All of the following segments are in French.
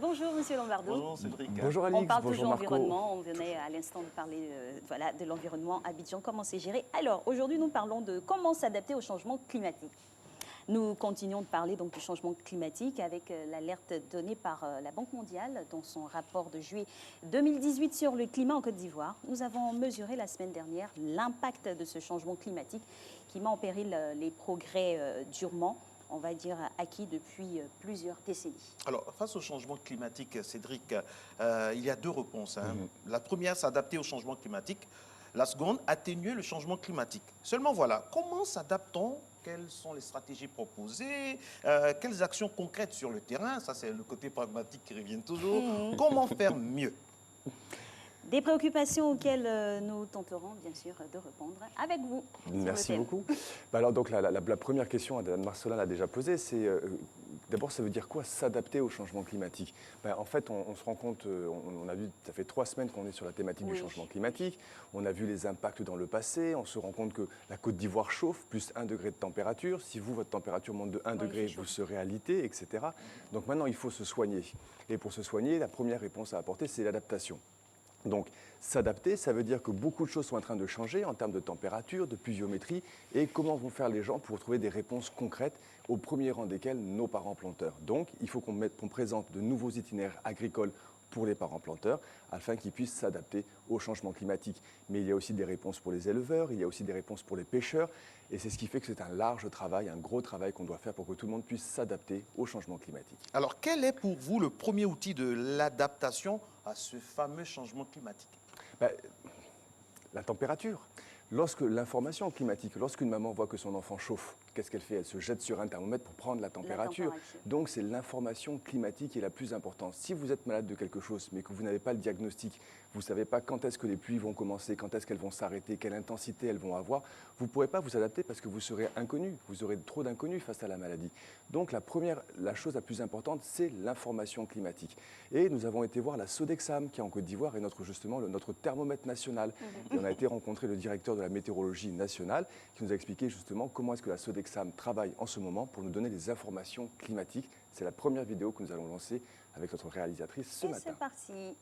Bonjour Monsieur Lombardo. Bonjour Cédric. Bonjour Alix, On parle bonjour toujours Marco. environnement, on venait à l'instant de parler voilà, de l'environnement à Abidjan, comment c'est géré. Alors aujourd'hui nous parlons de comment s'adapter au changement climatique. Nous continuons de parler donc du changement climatique avec l'alerte donnée par la Banque mondiale dans son rapport de juillet 2018 sur le climat en Côte d'Ivoire. Nous avons mesuré la semaine dernière l'impact de ce changement climatique qui met en péril les progrès durement, on va dire, acquis depuis plusieurs décennies. Alors, face au changement climatique, Cédric, il y a deux réponses. La première, s'adapter au changement climatique. La seconde, atténuer le changement climatique. Seulement voilà, comment s'adapte-t-on? Quelles sont les stratégies proposées? Quelles actions concrètes sur le terrain? Ça, c'est le côté pragmatique qui revient toujours. Comment faire mieux? Des préoccupations auxquelles nous tenterons bien sûr de répondre avec vous. Merci beaucoup. Alors donc la première question, Anne Marcelin l'a déjà posée, c'est d'abord ça veut dire quoi s'adapter au changement climatique? En fait on se rend compte, on a vu, ça fait 3 semaines qu'on est sur la thématique du changement climatique, on a vu les impacts dans le passé, on se rend compte que la Côte d'Ivoire chauffe, plus 1 degré de température, si vous, votre température monte de 1 degré, vous serez alité, etc. Donc maintenant il faut se soigner. Et pour se soigner, la première réponse à apporter, c'est l'adaptation. Donc, s'adapter, ça veut dire que beaucoup de choses sont en train de changer en termes de température, de pluviométrie, et comment vont faire les gens pour trouver des réponses concrètes, au premier rang desquelles nos parents planteurs. Donc, il faut qu'on présente de nouveaux itinéraires agricoles pour les parents planteurs, afin qu'ils puissent s'adapter au changement climatique. Mais il y a aussi des réponses pour les éleveurs, il y a aussi des réponses pour les pêcheurs, et c'est ce qui fait que c'est un large travail, un gros travail qu'on doit faire pour que tout le monde puisse s'adapter au changement climatique. Alors, quel est pour vous le premier outil de l'adaptation à ce fameux changement climatique? La température. Lorsque l'information climatique, lorsqu'une maman voit que son enfant chauffe, qu'est-ce qu'elle fait? Elle se jette sur un thermomètre pour prendre la température. Donc c'est l'information climatique qui est la plus importante. Si vous êtes malade de quelque chose, mais que vous n'avez pas le diagnostic, vous ne savez pas quand est-ce que les pluies vont commencer, quand est-ce qu'elles vont s'arrêter, quelle intensité elles vont avoir, vous ne pourrez pas vous adapter parce que vous serez inconnu, vous aurez trop d'inconnus face à la maladie. Donc la chose la plus importante, c'est l'information climatique. Et nous avons été voir la Sodexam, qui est en Côte d'Ivoire, et notre thermomètre national. Et on a été rencontrer le directeur de la météorologie nationale, qui nous a expliqué justement comment est-ce que la Sodexam travaille en ce moment pour nous donner des informations climatiques. C'est la première vidéo que nous allons lancer avec notre réalisatrice ce matin. C'est parti.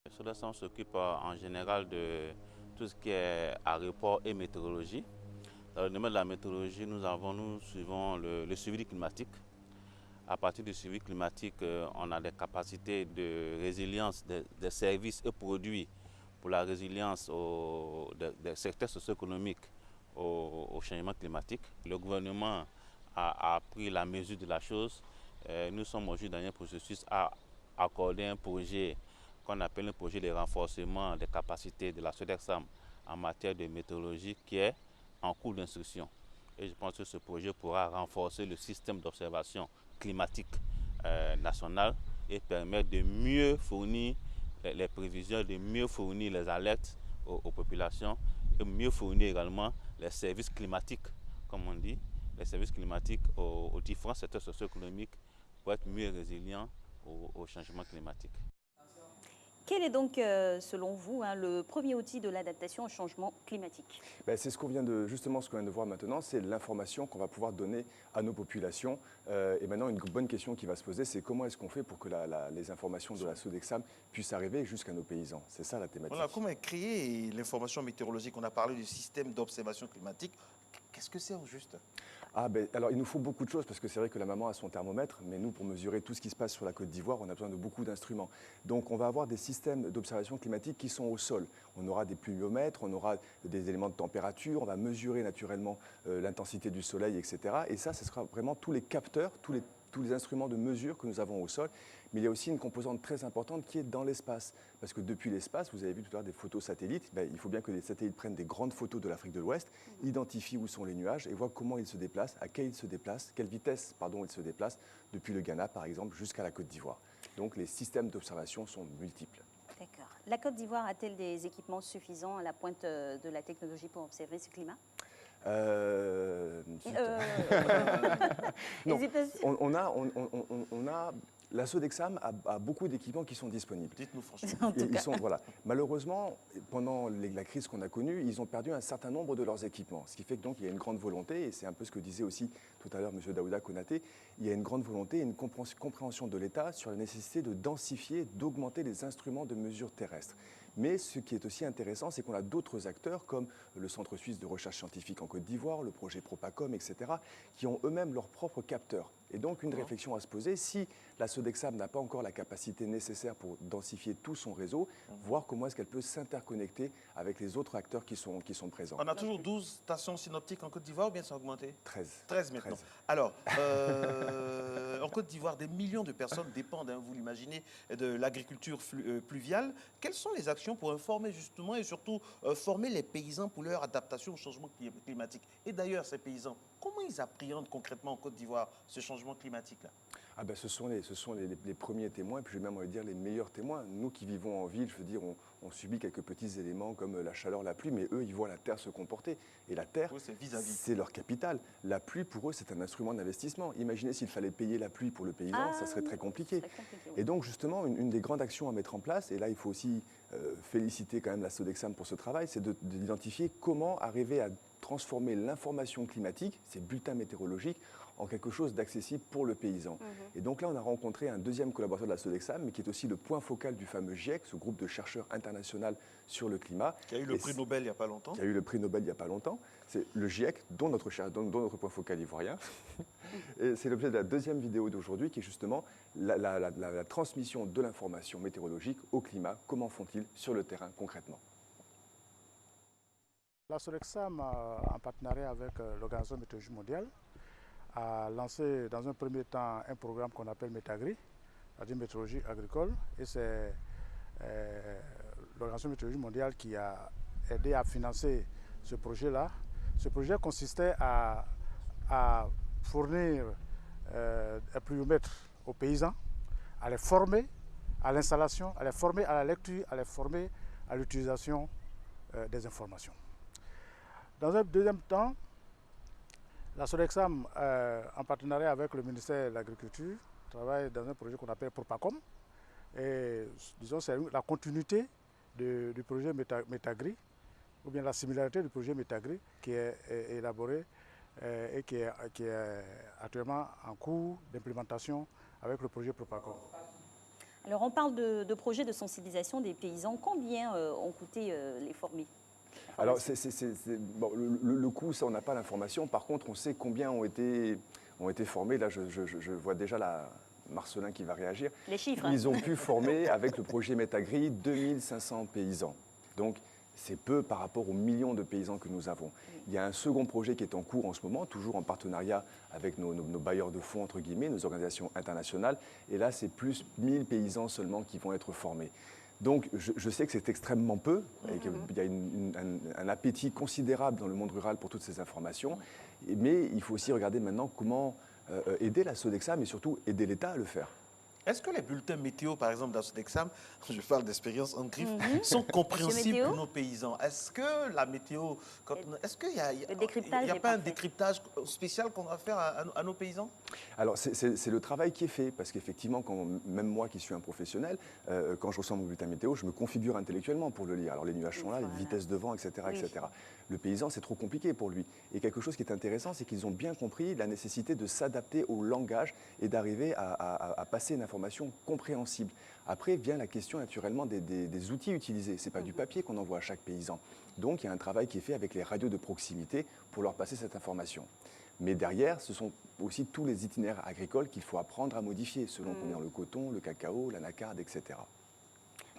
La Sodexam s'occupe en général de tout ce qui est aéroport et météorologie. Dans le domaine de la météorologie, nous suivons le suivi climatique. À partir du suivi climatique, on a des capacités de résilience des services et produits pour la résilience des secteurs socio-économiques au changement climatique. Le gouvernement a pris la mesure de la chose. Nous sommes aujourd'hui dans un processus à accorder un projet qu'on appelle un projet de renforcement des capacités de la Sodexam en matière de météorologie qui est en cours d'instruction. Et je pense que ce projet pourra renforcer le système d'observation climatique national et permettre de mieux fournir les prévisions, de mieux fournir les alertes aux populations et mieux fournir également les services climatiques, comme on dit, les services climatiques aux différents secteurs socio-économiques pour être mieux résilients au changement climatique. Quel est donc, selon vous, le premier outil de l'adaptation au changement climatique? C'est ce qu'on vient de voir maintenant, c'est l'information qu'on va pouvoir donner à nos populations. Et maintenant, une bonne question qui va se poser, c'est comment est-ce qu'on fait pour que les informations de la Sodexam puissent arriver jusqu'à nos paysans? C'est ça la thématique. Voilà, comment créer l'information météorologique? On a parlé du système d'observation climatique. Qu'est-ce que c'est au juste? Alors, il nous faut beaucoup de choses parce que c'est vrai que la maman a son thermomètre, mais nous, pour mesurer tout ce qui se passe sur la Côte d'Ivoire, on a besoin de beaucoup d'instruments. Donc, on va avoir des systèmes d'observation climatique qui sont au sol. On aura des pluviomètres, on aura des éléments de température, on va mesurer naturellement l'intensité du soleil, etc. Et ça, ce sera vraiment tous les capteurs, tous les instruments de mesure que nous avons au sol. Mais il y a aussi une composante très importante qui est dans l'espace. Parce que depuis l'espace, vous avez vu tout à l'heure des photos satellites, il faut bien que les satellites prennent des grandes photos de l'Afrique de l'Ouest, identifient où sont les nuages et voient comment ils se déplacent, à quelle vitesse ils se déplacent, depuis le Ghana par exemple jusqu'à la Côte d'Ivoire. Donc les systèmes d'observation sont multiples. D'accord. La Côte d'Ivoire a-t-elle des équipements suffisants à la pointe de la technologie pour observer ce climat? Non. On a La Sodexam a beaucoup d'équipements qui sont disponibles. Dites-nous franchement. En tout cas. Voilà. Malheureusement, pendant la crise qu'on a connue, ils ont perdu un certain nombre de leurs équipements. Ce qui fait que donc il y a une grande volonté, et c'est un peu ce que disait aussi tout à l'heure M. Daouda Konaté, il y a une grande volonté et une compréhension de l'État sur la nécessité de densifier, d'augmenter les instruments de mesure terrestres. Mais ce qui est aussi intéressant, c'est qu'on a d'autres acteurs comme le Centre suisse de recherche scientifique en Côte d'Ivoire, le projet Propacom, etc., qui ont eux-mêmes leurs propres capteurs. Et donc une réflexion à se poser, si la Sodexam n'a pas encore la capacité nécessaire pour densifier tout son réseau, voir comment est-ce qu'elle peut s'interconnecter avec les autres acteurs qui sont présents. On a toujours 12 stations synoptiques en Côte d'Ivoire ou bien ça a augmenté? 13. 13 maintenant. 13. Alors, en Côte d'Ivoire, des millions de personnes dépendent, hein, vous l'imaginez, de l'agriculture pluviale. Quelles sont les actions pour informer justement et surtout former les paysans pour leur adaptation au changement climatique? Et d'ailleurs, ces paysans, comment ils appréhendent concrètement en Côte d'Ivoire ce changement climatique-là? Ah ben, ce sont les premiers témoins, puis je vais même envie de dire les meilleurs témoins. Nous qui vivons en ville, je veux dire, on subit quelques petits éléments comme la chaleur, la pluie, mais eux, ils voient la terre se comporter. Et la terre, Oui, c'est vis-à-vis. c'est leur capital. La pluie, pour eux, c'est un instrument d'investissement. Imaginez s'il fallait payer la pluie pour le paysan, ça serait très compliqué. Très compliqué, oui. Et donc, justement, une des grandes actions à mettre en place, et là, il faut aussi féliciter quand même la Sodexam pour ce travail, c'est d'identifier comment arriver à transformer l'information climatique, ces bulletins météorologiques, en quelque chose d'accessible pour le paysan. Et donc là, on a rencontré un deuxième collaborateur de la Sodexam, mais qui est aussi le point focal du fameux GIEC, ce groupe de chercheurs international sur le climat. Qui a eu le prix Nobel il n'y a pas longtemps. Qui a eu le prix Nobel il n'y a pas longtemps. C'est le GIEC, dont notre point focal ivoirien. Et c'est l'objet de la deuxième vidéo d'aujourd'hui, qui est justement la transmission de l'information météorologique au climat. Comment font-ils sur le terrain concrètement? La Sodexam, en partenariat avec l'Organisation météorologique mondiale, a lancé dans un premier temps un programme qu'on appelle Métagri, c'est-à-dire météorologie agricole, et c'est l'Organisation météorologique mondiale qui a aidé à financer ce projet-là. Ce projet consistait à fournir un pluviomètre aux paysans, à les former à l'installation, à les former à la lecture, à les former à l'utilisation des informations. Dans un deuxième temps, la Sodexam, en partenariat avec le ministère de l'Agriculture, travaille dans un projet qu'on appelle Propacom. Et disons, c'est la continuité du projet Métagri, ou bien la similarité du projet Métagri qui est élaboré et qui est actuellement en cours d'implémentation avec le projet Propacom. Alors, on parle de projets de sensibilisation des paysans. Combien ont coûté les former? Alors, bon, le coût, ça, on n'a pas l'information. Par contre, on sait combien ont été formés. Là, je vois déjà Marcelin qui va réagir. Les chiffres. Ils ont pu former, avec le projet Métagri, 2500 paysans. Donc, c'est peu par rapport aux millions de paysans que nous avons. Il y a un second projet qui est en cours en ce moment, toujours en partenariat avec nos bailleurs de fonds, entre guillemets, nos organisations internationales. Et là, c'est plus 1000 paysans seulement qui vont être formés. Donc, je sais que c'est extrêmement peu et qu'il y a un appétit considérable dans le monde rural pour toutes ces informations. Mais il faut aussi regarder maintenant comment aider la Sodexam et surtout aider l'État à le faire. Est-ce que les bulletins météo, par exemple, dans Sodexam, je parle d'expérience en griffe, sont compréhensibles pour nos paysans? Est-ce que la météo, est-ce qu'il n'y a pas un décryptage spécial qu'on va faire à nos paysans? Alors, c'est le travail qui est fait, parce qu'effectivement, même moi qui suis un professionnel, quand je reçois mon bulletin météo, je me configure intellectuellement pour le lire. Alors, les nuages sont là, les vitesses de vent, etc. Oui. etc. Le paysan, c'est trop compliqué pour lui. Et quelque chose qui est intéressant, c'est qu'ils ont bien compris la nécessité de s'adapter au langage et d'arriver à passer une information compréhensible. Après vient la question naturellement des outils utilisés. Ce n'est pas du papier qu'on envoie à chaque paysan. Donc il y a un travail qui est fait avec les radios de proximité pour leur passer cette information. Mais derrière, ce sont aussi tous les itinéraires agricoles qu'il faut apprendre à modifier selon qu'on est dans le coton, le cacao, l'anacarde, etc.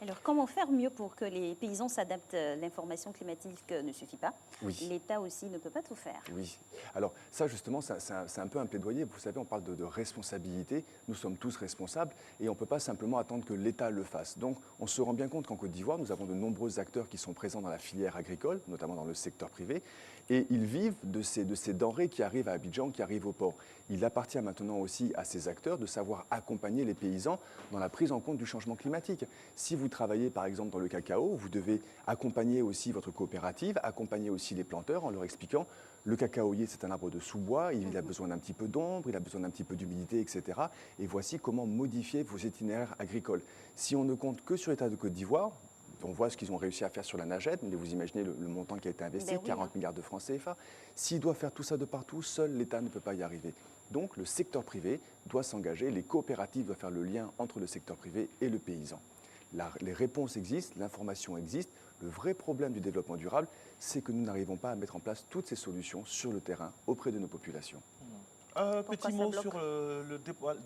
Alors, comment faire mieux pour que les paysans s'adaptent? L'information climatique ne suffit pas. Oui. L'État aussi ne peut pas tout faire. Oui. Alors ça, justement, c'est un peu un plaidoyer. Vous savez, on parle de responsabilité. Nous sommes tous responsables et on ne peut pas simplement attendre que l'État le fasse. Donc, on se rend bien compte qu'en Côte d'Ivoire, nous avons de nombreux acteurs qui sont présents dans la filière agricole, notamment dans le secteur privé, et ils vivent de ces denrées qui arrivent à Abidjan, qui arrivent au port. Il appartient maintenant aussi à ces acteurs de savoir accompagner les paysans dans la prise en compte du changement climatique. Si vous vous travaillez par exemple dans le cacao, vous devez accompagner aussi votre coopérative, accompagner aussi les planteurs en leur expliquant le cacaoyer, c'est un arbre de sous-bois, il a besoin d'un petit peu d'ombre, il a besoin d'un petit peu d'humidité, etc. Et voici comment modifier vos itinéraires agricoles. Si on ne compte que sur l'État de Côte d'Ivoire, on voit ce qu'ils ont réussi à faire sur la nagette, mais vous imaginez le montant qui a été investi, Ben oui, 40 milliards de francs CFA. S'il doit faire tout ça de partout, seul l'État ne peut pas y arriver. Donc le secteur privé doit s'engager, les coopératives doivent faire le lien entre le secteur privé et le paysan. Les réponses existent, l'information existe. Le vrai problème du développement durable, c'est que nous n'arrivons pas à mettre en place toutes ces solutions sur le terrain auprès de nos populations. Petit mot sur le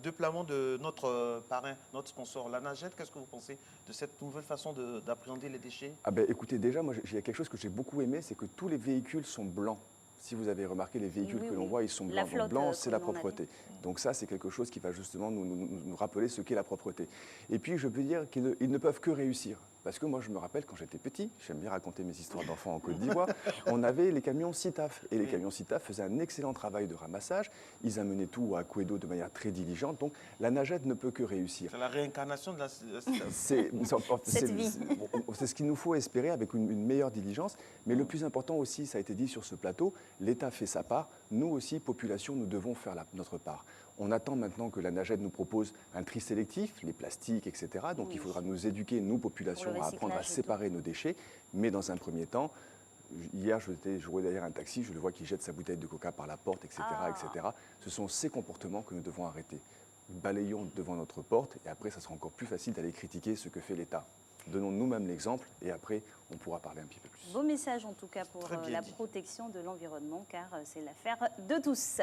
déploiement de notre parrain, notre sponsor, la nagette. Qu'est-ce que vous pensez de cette nouvelle façon d'appréhender les déchets? Écoutez, déjà, moi, il y a quelque chose que j'ai beaucoup aimé, c'est que tous les véhicules sont blancs. Si vous avez remarqué, les véhicules que l'on voit, ils sont blancs. Donc, blanc, c'est la propreté. Donc ça, c'est quelque chose qui va justement nous rappeler ce qu'est la propreté. Et puis, je peux dire qu'ils ne peuvent que réussir. Parce que moi, je me rappelle, quand j'étais petit, j'aime bien raconter mes histoires d'enfants en Côte d'Ivoire, on avait les camions CITAF. Et les camions CITAF faisaient un excellent travail de ramassage. Ils amenaient tout à Kouédo de manière très diligente. Donc, la nagette ne peut que réussir. C'est la réincarnation de la C'est ce qu'il nous faut espérer avec une meilleure diligence. Mais le plus important aussi, ça a été dit sur ce plateau, l'État fait sa part. Nous aussi, population, nous devons faire notre part. On attend maintenant que la nagette nous propose un tri sélectif, les plastiques, etc. Donc il faudra nous éduquer, nous, population, à apprendre à séparer nos déchets. Mais dans un premier temps, hier, je roulais derrière un taxi, je le vois qui jette sa bouteille de coca par la porte, etc., etc. Ce sont ces comportements que nous devons arrêter. Balayons devant notre porte et après, ça sera encore plus facile d'aller critiquer ce que fait l'État. Donnons nous-mêmes l'exemple et après, on pourra parler un petit peu plus. Beau message en tout cas pour la protection de l'environnement, car c'est l'affaire de tous.